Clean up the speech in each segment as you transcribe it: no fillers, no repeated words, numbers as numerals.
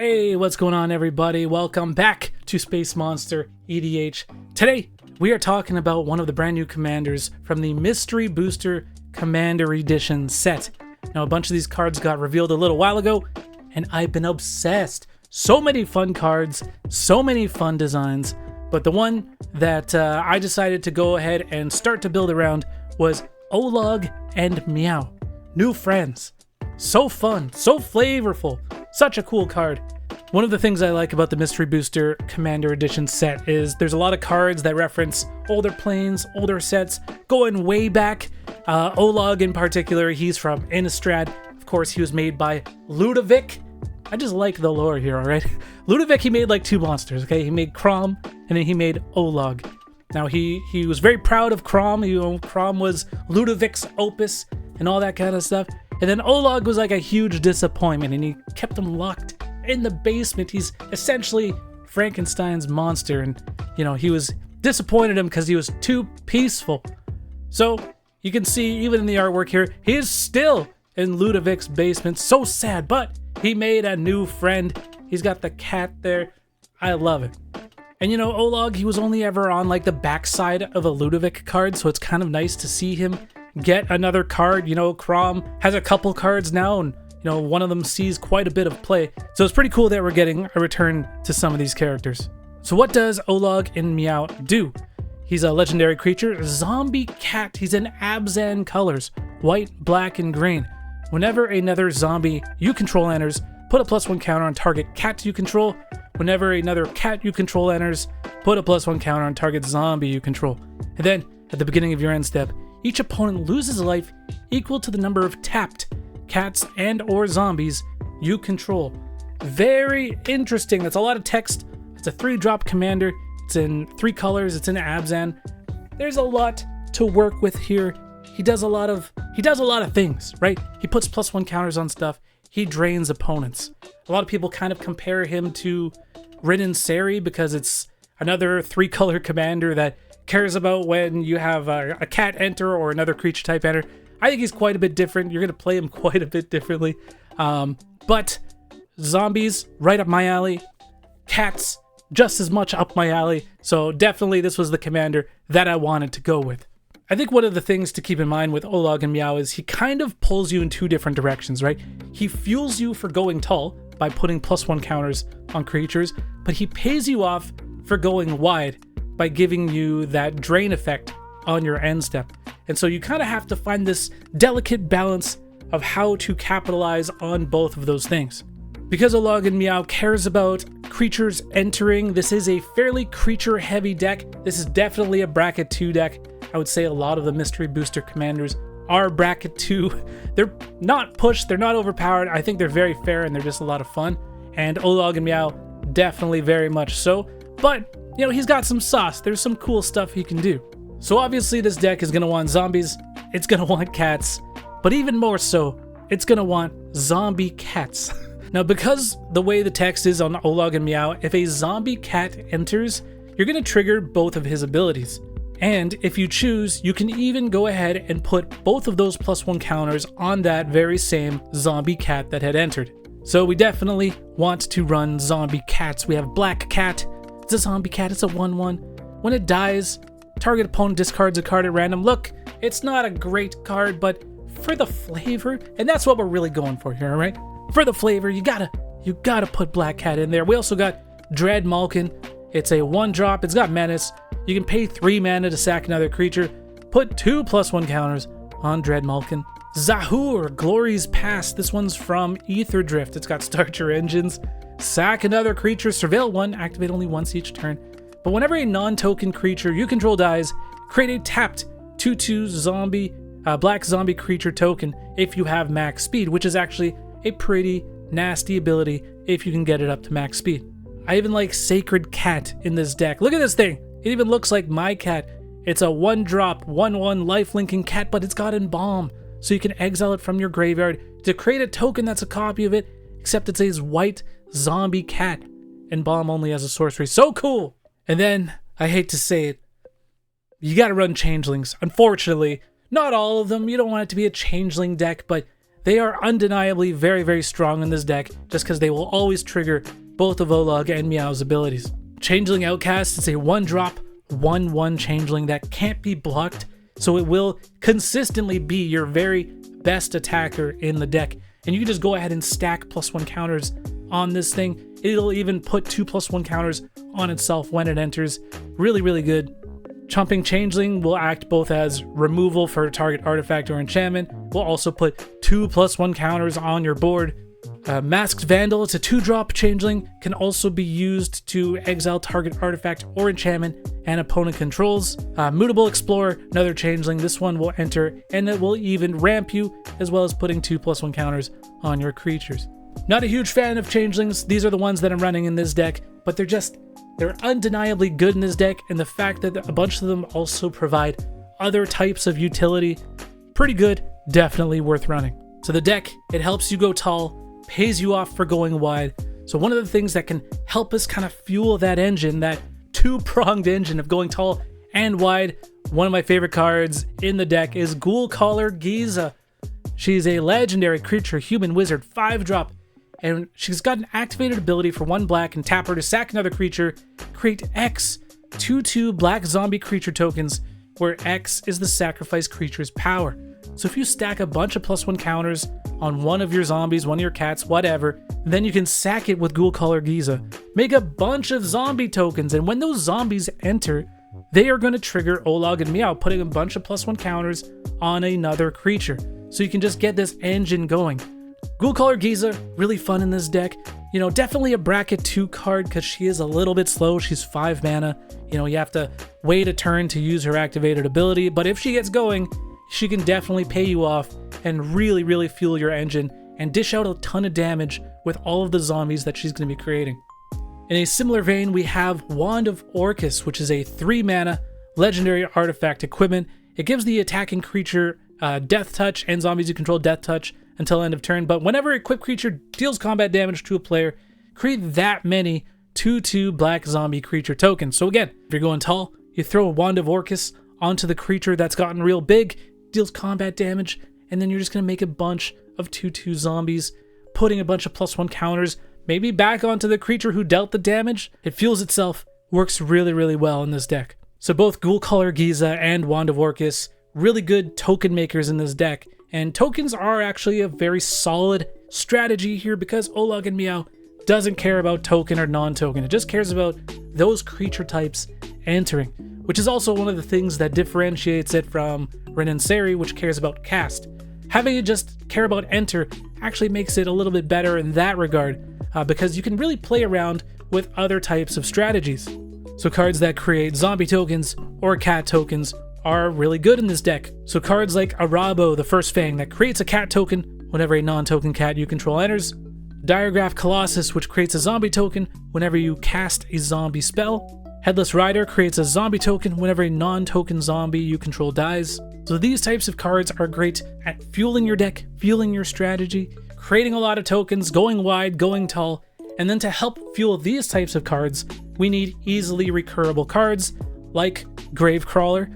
Hey, what's going on, everybody? Welcome back to Space Monster EDH. Today, we are talking about one of the brand new commanders from the Mystery Booster Commander Edition set. Now, a bunch of these cards got revealed a little while ago, and I've been obsessed. So many fun cards, so many fun designs, but the one that I decided to go ahead and start to build around was Olag and Miau. New friends. So fun, so flavorful, such a cool card. One of the things I like about the Mystery Booster Commander Edition set is there's a lot of cards that reference older planes, older sets, going way back. Olag in particular, he's from Innistrad. Of course, he was made by Ludovic. I just like the lore here, alright? Ludovic, he made like two monsters, okay? He made Crom, and then he made Olag. Now, he was very proud of Crom. Crom was Ludovic's opus and all that kind of stuff. And then Olag was like a huge disappointment, and he kept him locked in the basement. He's essentially Frankenstein's monster, and, you know, he was disappointed him because he was too peaceful. So, you can see, even in the artwork here, he is still in Ludovic's basement. So sad, but he made a new friend. He's got the cat there. I love it. And, you know, Olag, he was only ever on, like, the backside of a Ludovic card, so it's kind of nice to see him get another card. You know, Crom has a couple cards now, and, you know, one of them sees quite a bit of play. So it's pretty cool that we're getting a return to some of these characters. So what does Olag and Miau do? He's a legendary creature, zombie cat. He's in Abzan colors, white, black, and green. Whenever another zombie you control enters, put a +1 counter on target cat you control. Whenever another cat you control enters, put a +1 counter on target zombie you control. And then, at the beginning of your end step, each opponent loses a life equal to the number of tapped cats and or zombies you control. Very interesting. That's a lot of text. It's a 3-drop commander. It's in 3 colors. It's in Abzan. There's a lot to work with here. He does a lot of things, right? He puts +1 counters on stuff. He drains opponents. A lot of people kind of compare him to Rin Seri because it's another 3-color commander that cares about when you have a cat enter or another creature type enter. I think he's quite a bit different. You're going to play him quite a bit differently. But zombies, right up my alley. Cats, just as much up my alley. So definitely this was the commander that I wanted to go with. I think one of the things to keep in mind with Olag and Miau is he kind of pulls you in 2 different directions, right? He fuels you for going tall by putting +1 counters on creatures, but he pays you off for going wide by giving you that drain effect on your end step. And so you kind of have to find this delicate balance of how to capitalize on both of those things. Because Olag and Miau cares about creatures entering, this is a fairly creature-heavy deck. This is definitely a bracket 2 deck. I would say a lot of the Mystery Booster commanders are bracket 2. They're not pushed, they're not overpowered. I think they're very fair and they're just a lot of fun. And Olag and Miau, definitely very much so. But, you know, he's got some sauce. There's some cool stuff he can do. So obviously this deck is going to want zombies, it's going to want cats, but even more so, it's going to want zombie cats. Now, because the way the text is on Olag and Miau, if a zombie cat enters, you're going to trigger both of his abilities. And if you choose, you can even go ahead and put both of those +1 counters on that very same zombie cat that had entered. So we definitely want to run zombie cats. We have Black Cat. It's a zombie cat. It's a 1/1. When it dies, target opponent discards a card at random. Look, it's not a great card, but for the flavor, and that's what we're really going for here, all right? For the flavor, you gotta put Black Cat in there. We also got Dread Malkin. It's a 1-drop. It's got Menace. You can pay 3 mana to sack another creature. Put 2 +1 counters on Dread Malkin. Zahur, Glory's Past. This one's from Ether Drift. It's got Start Your Engines. Sack another creature. Surveil 1. Activate only once each turn. But whenever a non-token creature you control dies, create a tapped 2/2 zombie, black zombie creature token if you have max speed, which is actually a pretty nasty ability if you can get it up to max speed. I even like Sacred Cat in this deck. Look at this thing. It even looks like my cat. It's a 1-drop, 1/1 life-linking cat, but it's got Embalm. So you can exile it from your graveyard to create a token that's a copy of it, except it says white zombie cat. Embalm only as a sorcery. So cool! And then, I hate to say it, you gotta run changelings. Unfortunately, not all of them. You don't want it to be a changeling deck, but they are undeniably very, very strong in this deck just because they will always trigger both of Olag and Miau's abilities. Changeling Outcast is a 1-drop, 1/1 changeling that can't be blocked, so it will consistently be your very best attacker in the deck. And you can just go ahead and stack +1 counters on this thing. It'll even put 2 +1 counters on itself when it enters. Really, really good. Chomping Changeling will act both as removal for a target artifact or enchantment. Will also put 2 +1 counters on your board. Masked Vandal, it's a 2-drop changeling, can also be used to exile target artifact or enchantment and opponent controls. Mutable Explorer, another changeling. This one will enter and it will even ramp you, as well as putting 2 +1 counters on your creatures. Not a huge fan of changelings. These are the ones that I'm running in this deck, but they're undeniably good in this deck, and the fact that a bunch of them also provide other types of utility, pretty good, definitely worth running. So the deck, it helps you go tall, pays you off for going wide. So one of the things that can help us kind of fuel that engine, that two-pronged engine of going tall and wide, one of my favorite cards in the deck is Ghoul-Caller Giza. She's a legendary creature, human wizard, 5-drop, and she's got an activated ability for 1 black and tap her to sack another creature, create X 2/2 black zombie creature tokens, where X is the sacrifice creature's power. So if you stack a bunch of +1 counters on one of your zombies, one of your cats, whatever, then you can sack it with Ghoul-Caller Giza. Make a bunch of zombie tokens, and when those zombies enter, they are going to trigger Olag and Miau, putting a bunch of +1 counters on another creature. So you can just get this engine going. Ghoul-Caller Giza, really fun in this deck. You know, definitely a bracket 2 card because she is a little bit slow. She's 5 mana. You know, you have to wait a turn to use her activated ability, but if she gets going, she can definitely pay you off and really, really fuel your engine and dish out a ton of damage with all of the zombies that she's going to be creating. In a similar vein, we have Wand of Orcus, which is a 3 mana legendary artifact equipment. It gives the attacking creature Death Touch and zombies you control Death Touch until end of turn, but whenever equipped creature deals combat damage to a player, create that many 2/2 black zombie creature tokens. So again, if you're going tall, you throw a Wand of Orcus onto the creature that's gotten real big, deals combat damage, and then you're just going to make a bunch of 2/2 zombies, putting a bunch of +1 counters, maybe back onto the creature who dealt the damage. It fuels itself, works really, really well in this deck. So both Ghoul-Caller Giza and Wand of Orcus, really good token makers in this deck. And tokens are actually a very solid strategy here because Olag and Miau doesn't care about token or non-token. It just cares about those creature types entering, which is also one of the things that differentiates it from Rin and Seri, which cares about cast. Having it just care about enter actually makes it a little bit better in that regard because you can really play around with other types of strategies. So cards that create zombie tokens or cat tokens are really good in this deck. So cards like Arabo, the First Fang, that creates a cat token whenever a non-token cat you control enters. Diregraph Colossus, which creates a zombie token whenever you cast a zombie spell. Headless Rider creates a zombie token whenever a non-token zombie you control dies. So these types of cards are great at fueling your deck, fueling your strategy, creating a lot of tokens, going wide, going tall, and then to help fuel these types of cards, we need easily recurable cards like Gravecrawler,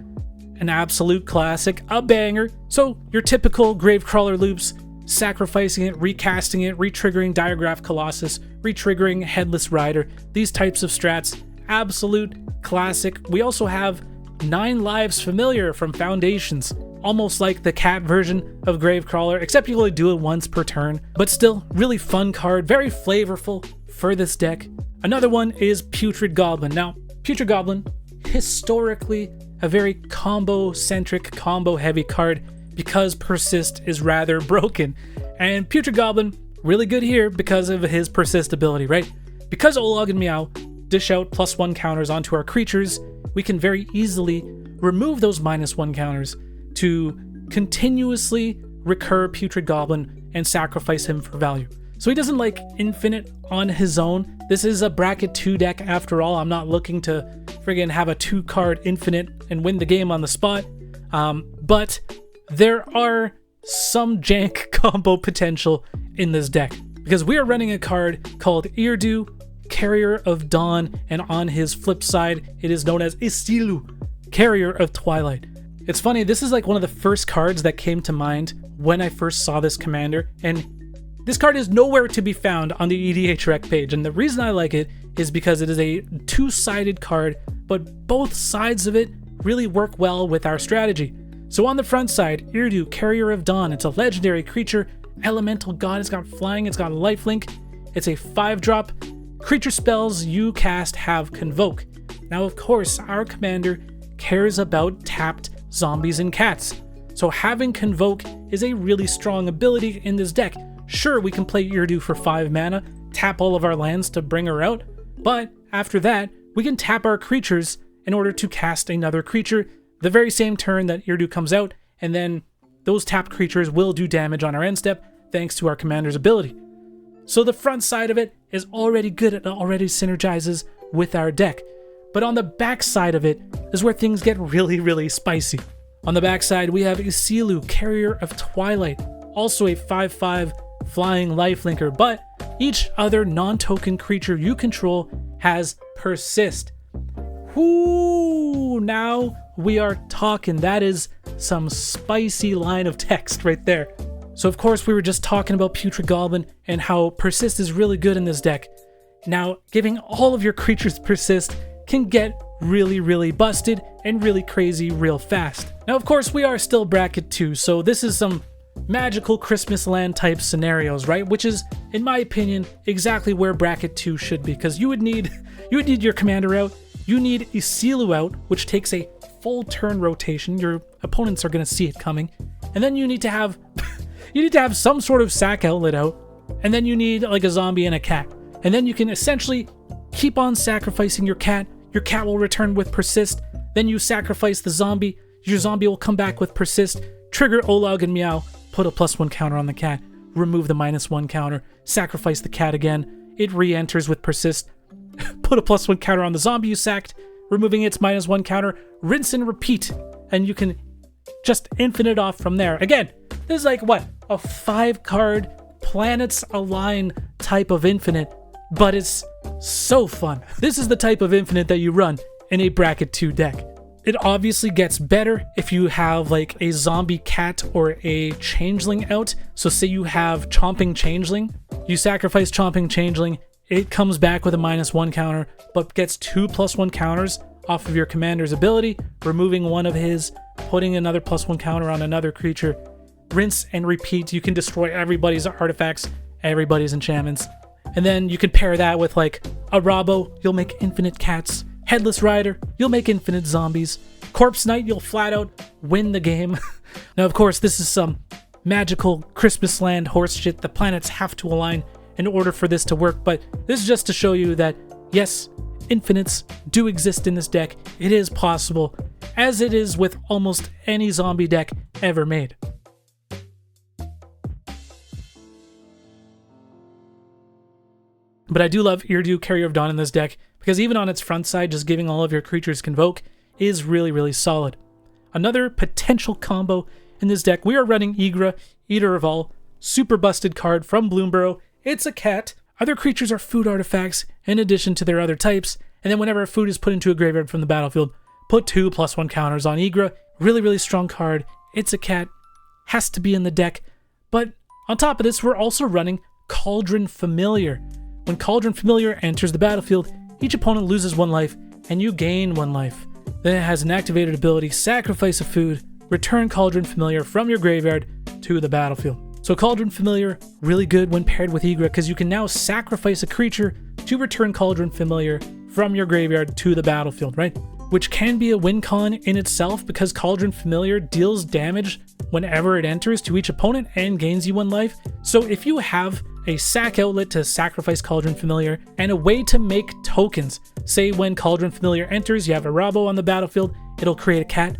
an absolute classic, a banger. So your typical Gravecrawler loops, sacrificing it, recasting it, retriggering Diregraph Colossus, retriggering Headless Rider, these types of strats, absolute classic. We also have 9 Lives Familiar from Foundations, almost like the cat version of Gravecrawler, except you only do it once per turn, but still really fun card, very flavorful for this deck. Another one is Putrid Goblin. Now, Putrid Goblin, historically a very combo-centric, combo-heavy card because Persist is rather broken. And Putrid Goblin, really good here because of his Persist ability, right? Because Olag and Miau dish out +1 counters onto our creatures, we can very easily remove those -1 counters to continuously recur Putrid Goblin and sacrifice him for value. So he doesn't like infinite on his own. This is a bracket 2 deck after all. I'm not looking to friggin' have a 2-card infinite and win the game on the spot. But there are some jank combo potential in this deck because we are running a card called Irdu, Carrier of Dawn, and on his flip side, it is known as Istilu, Carrier of Twilight. It's funny, this is like one of the first cards that came to mind when I first saw this commander, and this card is nowhere to be found on the EDH rec page, and the reason I like it is because it is a two-sided card, but both sides of it really work well with our strategy. So on the front side, Irdu, Carrier of Dawn. It's a legendary creature, elemental god. It's got flying, it's got lifelink. It's a 5-drop. Creature spells you cast have Convoke. Now, of course, our commander cares about tapped zombies and cats. So having Convoke is a really strong ability in this deck. Sure, we can play Irdu for 5 mana, tap all of our lands to bring her out, but after that, we can tap our creatures in order to cast another creature the very same turn that Irdu comes out, and then those tapped creatures will do damage on our end step thanks to our commander's ability. So the front side of it is already good, it already synergizes with our deck. But on the back side of it is where things get really, really spicy. On the back side, we have Isilu, Carrier of Twilight, also a 5/5 flying lifelinker, but each other non-token creature you control has Persist. Whoo! Now we are talking. That is some spicy line of text right there. So of course we were just talking about Putrid Goblin and how Persist is really good in this deck. Now, giving all of your creatures Persist can get really, really busted and really crazy real fast. Now, of course, we are still bracket 2, so this is some magical Christmas land type scenarios, right? Which is, in my opinion, exactly where bracket 2 should be, because you would need your commander out, you need Isilu out, which takes a full turn rotation. Your opponents are going to see it coming, and then you need to have some sort of sack outlet out, and then you need like a zombie and a cat, and then you can essentially keep on sacrificing your cat. Your cat will return with Persist, then you sacrifice the zombie, your zombie will come back with Persist, trigger Olag and Miau, put a +1 counter on the cat, remove the -1 counter, sacrifice the cat again, it re-enters with Persist, put a +1 counter on the zombie you sacked, removing its -1 counter, rinse and repeat, and you can just infinite off from there. Again, this is like, what, a 5-card planets align type of infinite, but it's so fun. This is the type of infinite that you run in a bracket 2 deck. It obviously gets better if you have like a zombie cat or a changeling out. So say you have Chomping Changeling, you sacrifice Chomping Changeling, it comes back with a -1 counter, but gets 2 +1 counters off of your commander's ability, removing one of his, putting another +1 counter on another creature, rinse and repeat. You can destroy everybody's artifacts, everybody's enchantments. And then you can pair that with like a Rabo, you'll make infinite cats. Headless Rider, you'll make infinite zombies. Corpse Knight, you'll flat out win the game. Now, of course, this is some magical Christmas land horse shit. The planets have to align in order for this to work, but this is just to show you that, yes, infinites do exist in this deck. It is possible, as it is with almost any zombie deck ever made. But I do love Irdu, Carrier of Dawn in this deck, because even on its front side, just giving all of your creatures Convoke is really, really solid. Another potential combo in this deck, we are running Igra, Eater of All, super busted card from Bloomborough. It's a cat. Other creatures are food artifacts in addition to their other types, and then whenever food is put into a graveyard from the battlefield, put 2 +1 counters on Igra. Really, really strong card. It's a cat. Has to be in the deck. But on top of this, we're also running Cauldron Familiar. When Cauldron Familiar enters the battlefield, each opponent loses 1 life, and you gain 1 life. Then it has an activated ability, sacrifice a food, return Cauldron Familiar from your graveyard to the battlefield. So Cauldron Familiar, really good when paired with Igra, because you can now sacrifice a creature to return Cauldron Familiar from your graveyard to the battlefield, right? Which can be a win con in itself, because Cauldron Familiar deals damage whenever it enters to each opponent and gains you 1 life. So if you have a sack outlet to sacrifice Cauldron Familiar, and a way to make tokens. Say when Cauldron Familiar enters, you have a Rabo on the battlefield, it'll create a cat.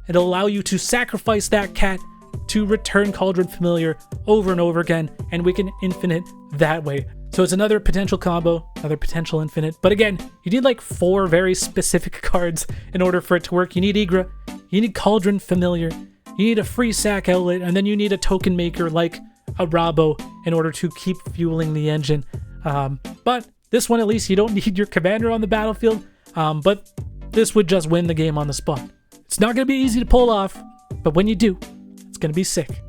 It'll allow you to sacrifice that cat to return Cauldron Familiar over and over again, and we can infinite that way. So it's another potential combo, another potential infinite. But again, you need like 4 very specific cards in order for it to work. You need Igra, you need Cauldron Familiar, you need a free sack outlet, and then you need a token maker like a Rabo in order to keep fueling the engine. But this one, at least, you don't need your commander on the battlefield, but this would just win the game on the spot. It's not going to be easy to pull off, but when you do, it's going to be sick.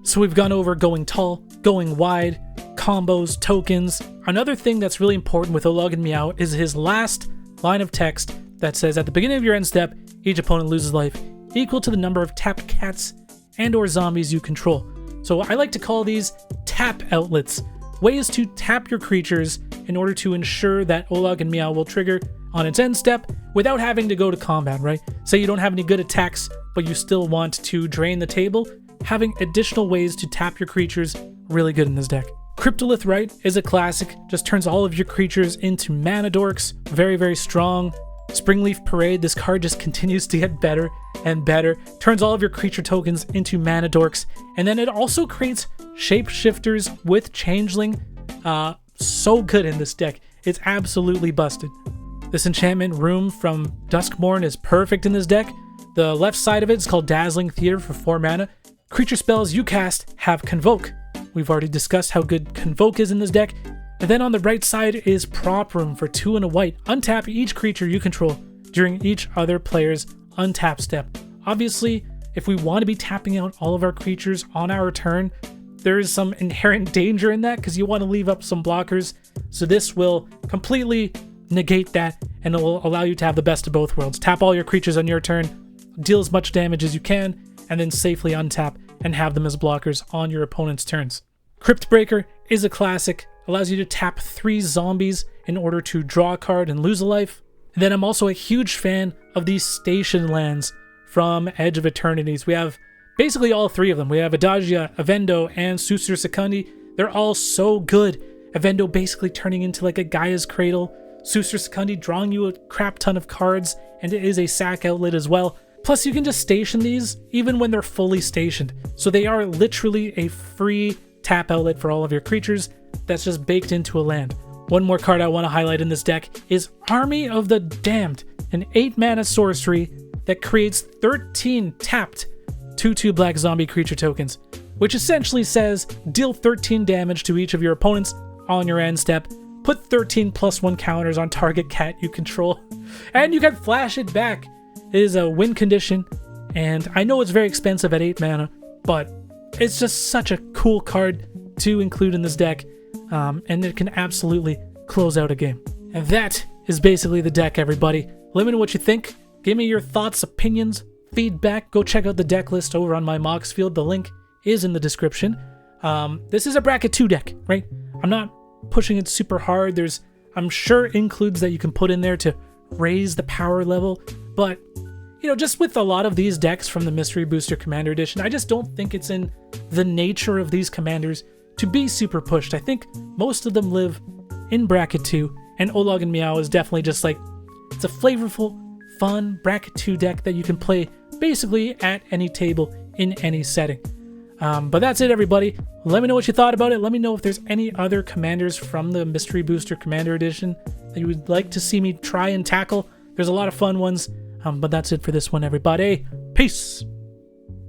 So we've gone over going tall, going wide, combos, tokens. Another thing that's really important with Olag and Miau is his last line of text that says, at the beginning of your end step, each opponent loses life equal to the number of tapped cats and or zombies you control. So I like to call these tap outlets, ways to tap your creatures in order to ensure that Olag and Miau will trigger on its end step without having to go to combat, right? Say you don't have any good attacks, but you still want to drain the table, having additional ways to tap your creatures really good in this deck. Cryptolith Rite is a classic, just turns all of your creatures into mana dorks, very, very strong. Springleaf Parade, this card just continues to get better and better, turns all of your creature tokens into mana dorks, and then it also creates shapeshifters with Changeling. So good in this deck. It's absolutely busted. This enchantment Room from Duskmourn is perfect in this deck. The left side of it is called Dazzling Theater for 4 mana. Creature spells you cast have Convoke. We've already discussed how good Convoke is in this deck. And then on the right side is Prop Room for 2 and a white. Untap each creature you control during each other player's untap step. Obviously, if we want to be tapping out all of our creatures on our turn, there is some inherent danger in that because you want to leave up some blockers. So this will completely negate that, and it will allow you to have the best of both worlds. Tap all your creatures on your turn, deal as much damage as you can, and then safely untap and have them as blockers on your opponent's turns. Crypt Breaker is a classic, allows you to tap 3 zombies in order to draw a card and lose a life. And then I'm also a huge fan of these station lands from Edge of Eternities. We have basically all 3 of them. We have Adagia, Avendo, and Susur Secundi. They're all so good. Avendo basically turning into like a Gaia's Cradle. Susur Secundi drawing you a crap ton of cards, and it is a sack outlet as well. Plus, you can just station these even when they're fully stationed. So they are literally a free tap outlet for all of your creatures that's just baked into a land. One more card I want to highlight in this deck is Army of the Damned, an 8-mana sorcery that creates 13 tapped 2/2 black zombie creature tokens, which essentially says deal 13 damage to each of your opponents on your end step, put 13 +1 counters on target cat you control, and you can flash it back. It is a win condition, and I know it's very expensive at 8 mana, but it's just such a cool card to include in this deck, and it can absolutely close out a game. And that is basically the deck, everybody. Let me know what you think. Give me your thoughts, opinions, feedback. Go check out the deck list over on my Mox Field. The link is in the description. This is a bracket 2 deck, right? I'm not pushing it super hard. There's, I'm sure, includes that you can put in there to raise the power level, but you know, just with a lot of these decks from the Mystery Booster Commander Edition, I just don't think it's in the nature of these commanders to be super pushed. I think most of them live in bracket 2, and Olag and Miau is definitely just like, it's a flavorful, fun bracket 2 deck that you can play basically at any table in any setting. But that's it, everybody. Let me know what you thought about it. Let me know if there's any other commanders from the Mystery Booster Commander Edition that you would like to see me try and tackle. There's a lot of fun ones. But that's it for this one, everybody. Peace!